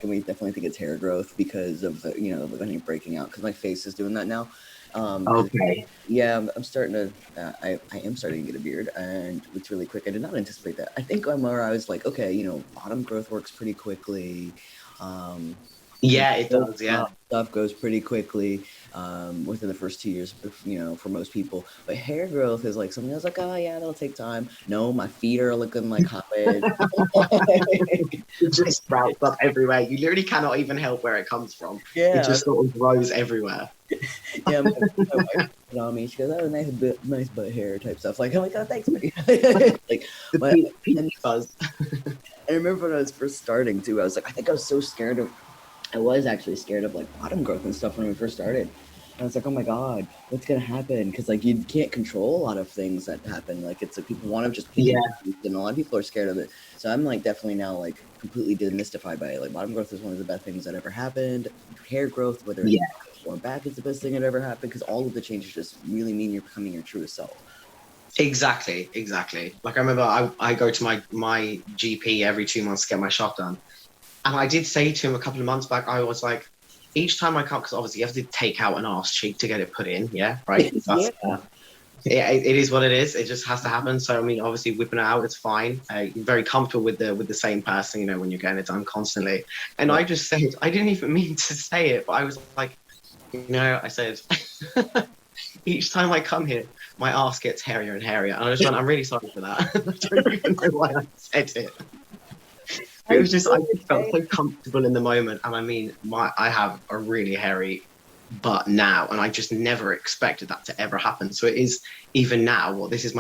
and we definitely think it's hair growth because of the, any breaking out, because my face is doing that now. Because Okay. yeah, I'm starting to, I am starting to get a beard, and it's really quick. I did not anticipate that. I think I'm where I was like, okay, bottom growth works pretty quickly. Um, Yeah, it Growth does. Yeah. stuff goes pretty quickly within the first 2 years, for most people. But hair growth is like something that's like, oh yeah, that'll take time. No, my feet are looking like hobbits. It just sprouts up everywhere. You literally cannot even help where it comes from. It Yeah, just sort of grows everywhere. yeah. My wife put it on me. She goes, "Oh, nice butt hair type stuff." Like, I'm like, "Oh, thanks, buddy." Like, The my, and peach fuzz. I remember when I was first starting too. I was like, I think I was so scared of. I was actually scared of like bottom growth and stuff when we first started. And I was like, oh my God, what's gonna happen? Because like you can't control a lot of things that happen. Like it's like people want to just pick Yeah. and choose, and a lot of people are scared of it. So I'm like definitely now like completely demystified by it. Like bottom growth is one of the best things that ever happened. Hair growth, whether it's Yeah. or back, is the best thing that ever happened because all of the changes just really mean you're becoming your truest self. Exactly. Exactly. Like I remember I go to my GP every 2 months to get my shot done. And I did say to him a couple of months back, I was like, each time I come, because obviously you have to take out an arse cheek to get it put in. Yeah. Right. Yeah. It is what it is. It just has to happen. So I mean, obviously whipping it out, it's fine. You're very comfortable with the same person, when you're getting it done constantly. And Yeah. I just said, I didn't even mean to say it, but I was like, I said, each time I come here, my ass gets hairier and hairier. And I'm really sorry for that. I don't even know why I said it. But it I was just, I feel just felt so comfortable in the moment. And I mean, I have a really hairy butt now, and I just never expected that to ever happen. So it is, even now, this is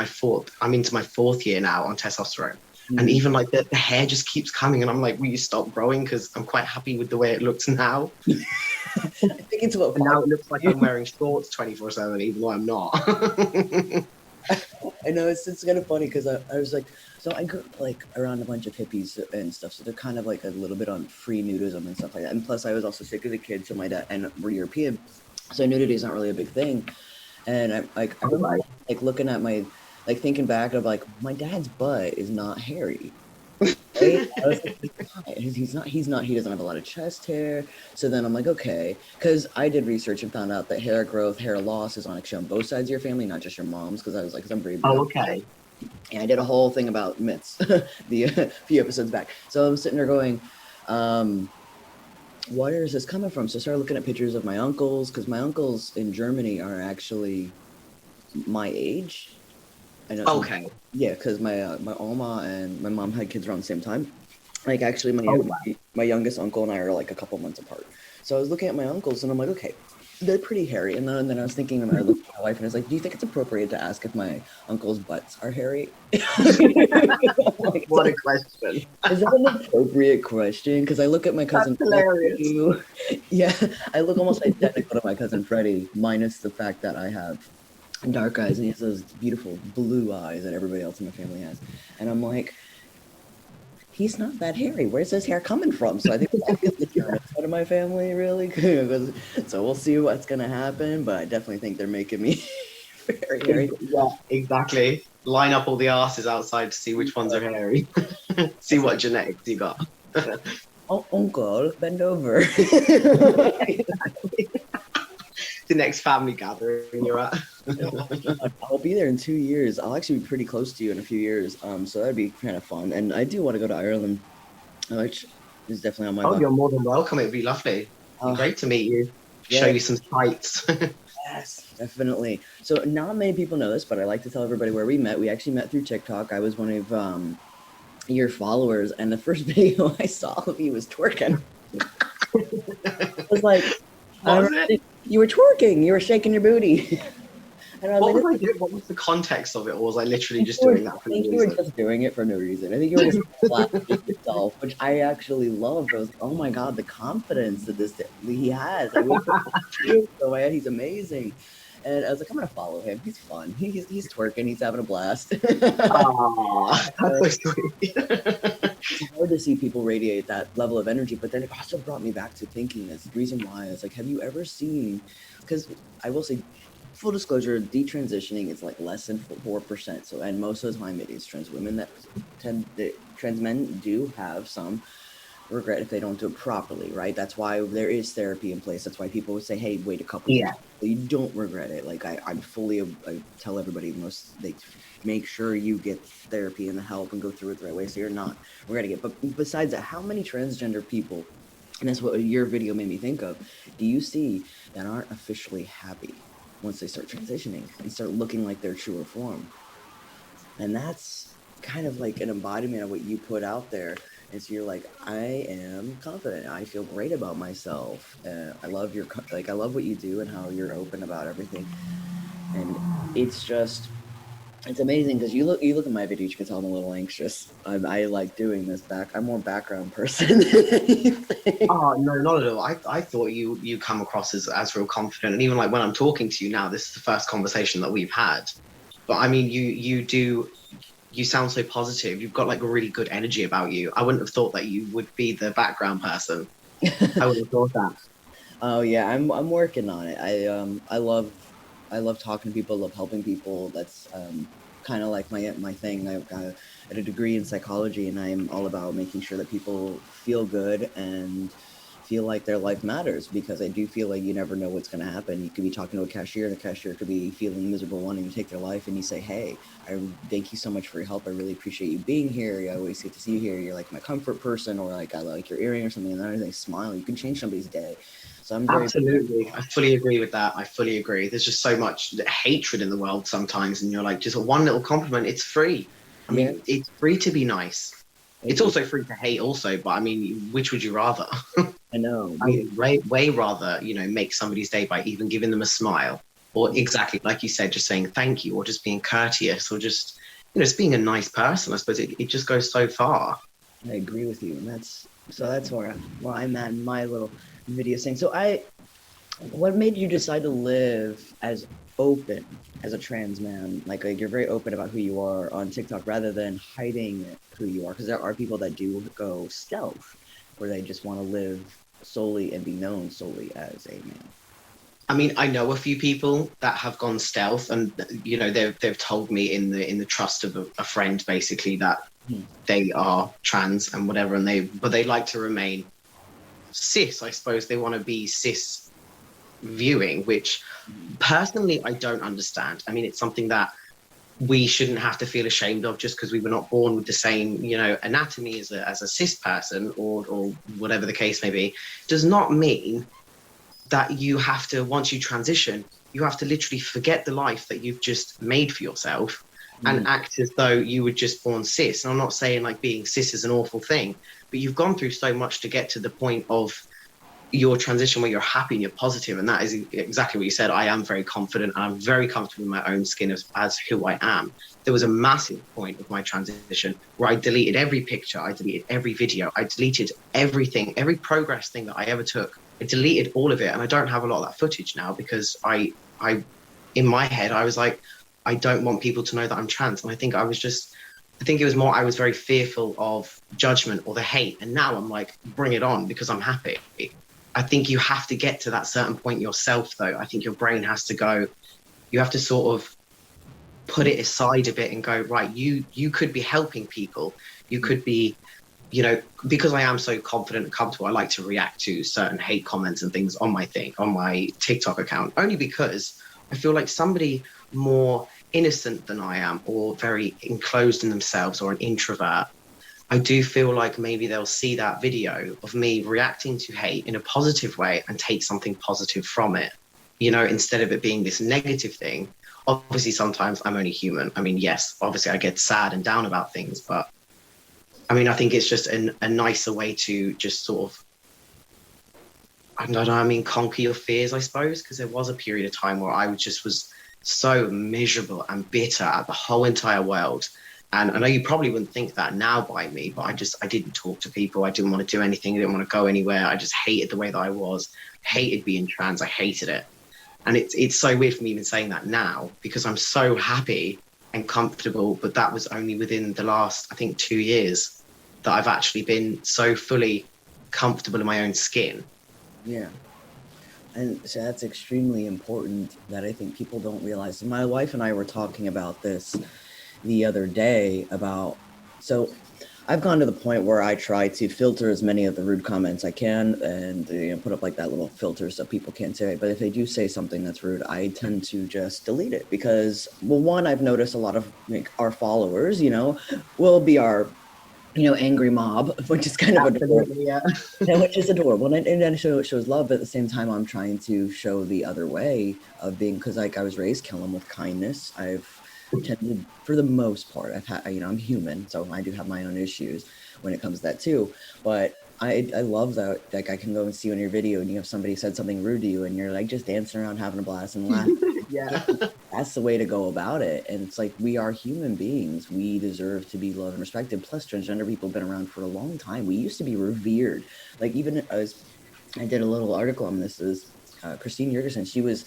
I'm into my fourth year now on testosterone. And mm, even like the hair just keeps coming, and I'm like, will you stop growing? Because I'm quite happy with the way it looks now. I think it's about And five. now it looks like I'm wearing shorts 24/7, even though I'm not. I know it's kind of funny because I was like, so I grew up like around a bunch of hippies and stuff, so they're kind of like a little bit on free nudism and stuff like that. And plus, I was also sick as a kid, so my dad and we're European, so nudity is not really a big thing. And I remember Right. like looking at my like thinking back of like my dad's butt is not hairy. Right? I was like, he's not, he doesn't have a lot of chest hair. So then I'm like, okay, because I did research and found out that hair growth, hair loss is on actually on both sides of your family, not just your mom's. Because I was like, because I'm very big Oh, on, okay. and I did a whole thing about myths the few episodes back. So I'm sitting there going, um, where is this coming from? So I started looking at pictures of my uncles because my uncles in Germany are actually my age. I know some, Okay. yeah, because my Oma and my mom had kids around the same time. Like actually, Oh, wow. my youngest uncle and I are like a couple months apart. So I was looking at my uncles and I'm like, okay, they're pretty hairy. And then I was thinking, and I looked at my wife and I was like, do you think it's appropriate to ask if my uncle's butts are hairy? Like, What a question. is that an appropriate question? Because I look at my That's cousin hilarious. Freddie. Yeah, I look almost identical to my cousin Freddie, minus the fact that I have dark eyes and he has those beautiful blue eyes that everybody else in my family has. And I'm like, he's not that hairy. Where's his hair coming from? So I think that is the German side of my family, really. 'Cause- so we'll see what's gonna happen, but I definitely think they're making me very hairy. Yeah, exactly. Line up all the asses outside to see which ones are hairy. I See say, what genetics you got. oh, uncle, bend over. The next family gathering you're at. I'll be there in 2 years. I'll actually be pretty close to you in a few years. So that'd be kind of fun. And I do want to go to Ireland, which is definitely on my Oh, bucket. you're more than welcome. It'd be lovely. It'd be Uh, great to meet you. Show yeah, you some sights. yes, definitely. So not many people know this, but I like to tell everybody where we met. We actually met through TikTok. I was one of your followers, and the first video I saw of you was twerking. I was like, I What was remember it? you were twerking, you were shaking your booty, and I was What like, was I doing? What was the context of it? Or was I literally just I doing that for no think you were reason? just doing it for no reason. I think you were just flashing yourself, which I actually loved. I was like, oh my god, the confidence that he has. I wish he was so bad. He's amazing. And I was like, I'm gonna follow him. He's fun. He's twerking. He's having a blast. Ah, that's so sweet. It's hard to see people radiate that level of energy, but then it also brought me back to thinking this. The reason why is like, have you ever seen? Because I will say, full disclosure, detransitioning is like less than 4%. So, and most of the time it is trans women that trans men do have some. regret if they don't do it properly, right? That's why there is therapy in place. That's why people would say, "Hey, wait a couple years, Yeah. so you don't regret it." Like I tell everybody they make sure you get therapy and the help and go through it the right way, so you're not regretting it. But besides that, how many transgender people, and that's what your video made me think of, do you see that aren't officially happy once they start transitioning and start looking like their truer form? And that's kind of like an embodiment of what you put out there. And so you're like, I am confident. I feel great about myself. I love I love what you do and how you're open about everything. And it's just, it's amazing because you look at my videos, you can tell I'm a little anxious. I like doing this I'm more background person than anything. Oh no, not at all. I thought you come across as real confident, and even like when I'm talking to you now, this is the first conversation that we've had. But I mean, you sound so positive. You've got like a really good energy about you. I wouldn't have thought that you would be the background person. I would have thought that. Oh yeah, I'm working on it. I love talking to people, love helping people. That's kind of like my thing. I've got a degree in psychology, and I'm all about making sure that people feel good and feel like their life matters, because I do feel like you never know what's going to happen. You could be talking to a cashier, and the cashier could be feeling miserable, wanting to take their life, and you say, "Hey, I thank you so much for your help. I really appreciate you being here. I always get to see you here. You're like my comfort person," or like, "I like your earring," or something, and then they smile. You can change somebody's day. So I'm very Absolutely. I fully agree with that. I fully agree. There's just so much hatred in the world sometimes, and you're like, just one little compliment, it's free. I yeah. mean, it's free to be nice. It's also free to hate, also, but I mean, which would you rather? I know. I mean, way rather, make somebody's day by even giving them a smile, or exactly like you said, just saying thank you, or just being courteous, or just being a nice person. I suppose it just goes so far. I agree with you, and that's where I'm at in my little video thing. So what made you decide to live as open as a trans man? Like you're very open about who you are on TikTok rather than hiding who you are, because there are people that do go stealth, where they just want to live solely and be known solely as a man. I mean, I know a few people that have gone stealth, and they've told me in the trust of a friend, basically, that Hmm. they are trans and whatever, and they like to remain cis. I suppose they want to be cis viewing, which personally I don't understand. I mean, it's something that we shouldn't have to feel ashamed of just because we were not born with the same, anatomy as a cis person, or whatever the case may be, does not mean that you have to, once you transition, you have to literally forget the life that you've just made for yourself and act as though you were just born cis. And I'm not saying like being cis is an awful thing, but you've gone through so much to get to the point of your transition where you're happy and you're positive. And that is exactly what you said. I am very confident and I'm very comfortable in my own skin as who I am. There was a massive point of my transition where I deleted every picture, I deleted every video, I deleted everything, every progress thing that I ever took. I deleted all of it, and I don't have a lot of that footage now because I in my head I was like, I don't want people to know that I'm trans. And I think it was more I was very fearful of judgment or the hate. And now I'm like, bring it on, because I'm happy. I think you have to get to that certain point yourself, though. I think your brain has to go, you have to sort of put it aside a bit and go, right, you could be helping people. You could be, because I am so confident and comfortable, I like to react to certain hate comments and things on my TikTok account, only because I feel like somebody more innocent than I am, or very enclosed in themselves, or an introvert, I do feel like maybe they'll see that video of me reacting to hate in a positive way and take something positive from it, instead of it being this negative thing. Obviously, sometimes I'm only human. I mean, yes, obviously I get sad and down about things, but I mean, I think it's just a nicer way to just sort of, I don't know, I mean, conquer your fears, I suppose, because there was a period of time where I was so miserable and bitter at the whole entire world. And I know you probably wouldn't think that now by me, but I didn't talk to people. I didn't want to do anything. I didn't want to go anywhere. I just hated the way that I was, hated being trans. I hated it. And it's so weird for me even saying that now, because I'm so happy and comfortable. But that was only within the last, I think, 2 years that I've actually been so fully comfortable in my own skin. Yeah. And so that's extremely important that I think people don't realize. My wife and I were talking about this the other day about, so I've gone to the point where I try to filter as many of the rude comments I can, and put up like that little filter so people can't say it. But if they do say something that's rude, I tend to just delete it because, well, one, I've noticed a lot of like our followers, will be our angry mob, which is kind of adorable. Absolutely, yeah. Which is adorable, and then shows love. But at the same time, I'm trying to show the other way of being, because like I was raised killing with kindness. I've tended, for the most part, I've had, I'm human, so I do have my own issues when it comes to that too. But I love that, like I can go and see you in your video and you have somebody said something rude to you and you're like just dancing around having a blast and laughing. Yeah. That's the way to go about it. And it's like, we are human beings. We deserve to be loved and respected. Plus, transgender people have been around for a long time. We used to be revered. Like, even as I did a little article on this, is Christine Jurgensen. She was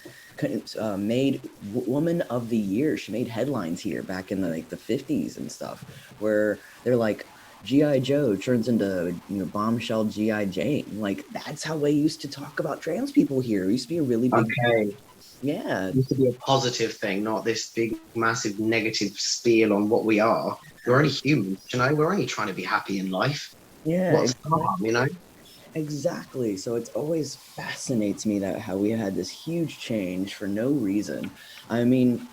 made Woman of the Year. She made headlines here back in the 50s and stuff, where they're like, G.I. Joe turns into bombshell G.I. Jane. Like, that's how they used to talk about trans people here. It used to be a really big Okay. yeah. It used to be a positive thing, not this big, massive negative spiel on what we are. We're only humans, we're only trying to be happy in life. Yeah, What's the harm, exactly. So it's always fascinates me that how we had this huge change for no reason. I mean,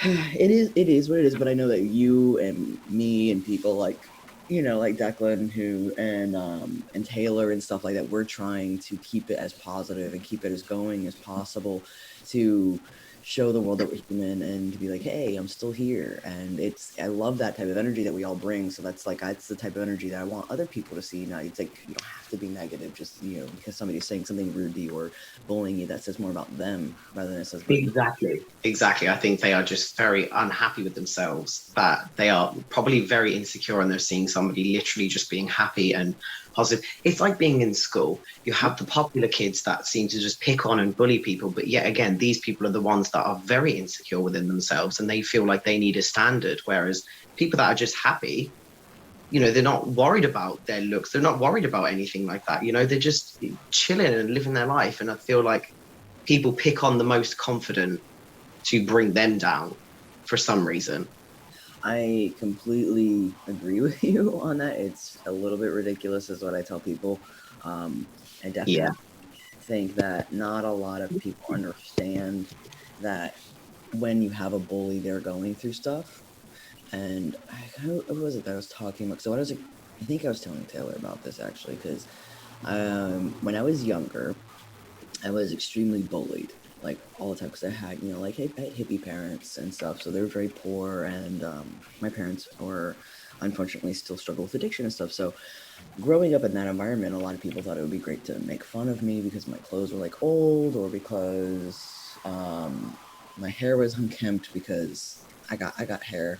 it is what it is, but I know that you and me and people like like Declan and Taylor and stuff like that, we're trying to keep it as positive and keep it as going as possible to show the world that we're human and to be like, hey, I'm still here. And I love that type of energy that we all bring. So that's the type of energy that I want other people to see. Now, it's like, you don't have to be negative, just, because somebody's saying something rude to you or bullying you. That says more about them rather than it says about you. Exactly. I think they are just very unhappy with themselves, that they are probably very insecure and they're seeing somebody literally just being happy and positive. It's like being in school. You have the popular kids that seem to just pick on and bully people, but yet again, these people are the ones that are very insecure within themselves and they feel like they need a standard, whereas people that are just happy, they're not worried about their looks, they're not worried about anything like that, they're just chilling and living their life. And I feel like people pick on the most confident to bring them down for some reason. I completely agree with you on that. It's a little bit ridiculous, is what I tell people. I definitely think that not a lot of people understand that when you have a bully, they're going through stuff. And who was it that I was talking about? So I think I was telling Taylor about this actually, because when I was younger, I was extremely bullied, like all the time, because I had, like I had hippie parents and stuff, so they were very poor, and my parents were unfortunately still struggle with addiction and stuff. So growing up in that environment, a lot of people thought it would be great to make fun of me because my clothes were like old, or because my hair was unkempt, because I got hair.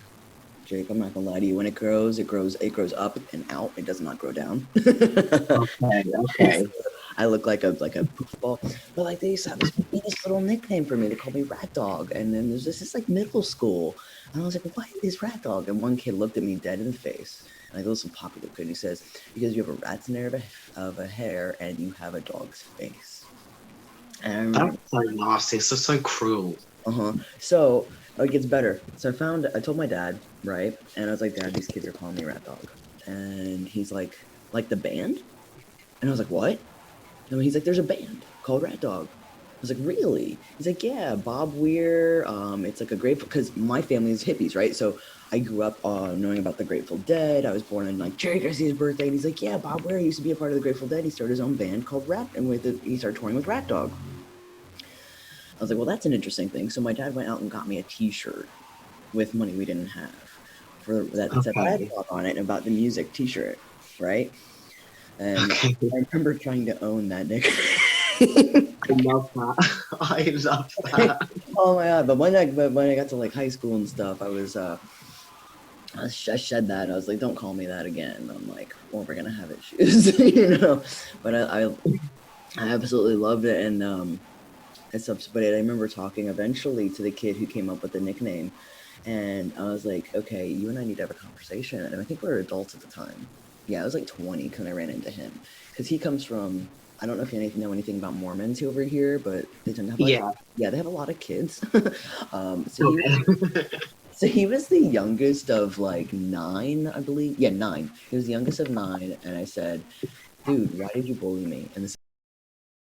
Jake, I'm not gonna lie to you. When it grows up and out. It does not grow down. Okay. I look like a poof ball. But like they used to have this little nickname for me. They called me Rat Dog. And then there's this like middle school. And I was like, what is Rat Dog? And one kid looked at me dead in the face. And I go, some popular kid. And he says, because you have a rat's nerve of a hair and you have a dog's face. And That's so nasty. It's so cruel. So it gets better. So I told my dad, right? And I was like, Dad, these kids are calling me Rat Dog. And he's like the band? And I was like, what? And he's like, there's a band called Rat Dog. I was like, really? He's like, yeah, Bob Weir. It's like a Grateful, because my family is hippies, right? So I grew up knowing about the Grateful Dead. I was born in like Jerry Garcia's birthday, and he's like, yeah, Bob Weir used to be a part of the Grateful Dead. He started his own band called Rat, and he started touring with Rat Dog. I was like, well, that's an interesting thing. So my dad went out and got me a T-shirt with money we didn't have for that said Rat Dog on it, and about the music T-shirt, right? And I remember trying to own that nickname. I love that. Oh my god! But when I got to like high school and stuff, I shed that. I was like, don't call me that again. I'm like, well, we're gonna have issues, But I absolutely loved it, and but I remember talking eventually to the kid who came up with the nickname, and I was like, okay, you and I need to have a conversation. And I think we were adults at the time. Yeah, I was like 20 when I ran into him, because he comes from, I don't know if you know anything about Mormons over here, but they tend to have they have a lot of kids. So he was the youngest of like 9, I believe. Yeah, 9. He was the youngest of 9, and I said, "Dude, why did you bully me?" And this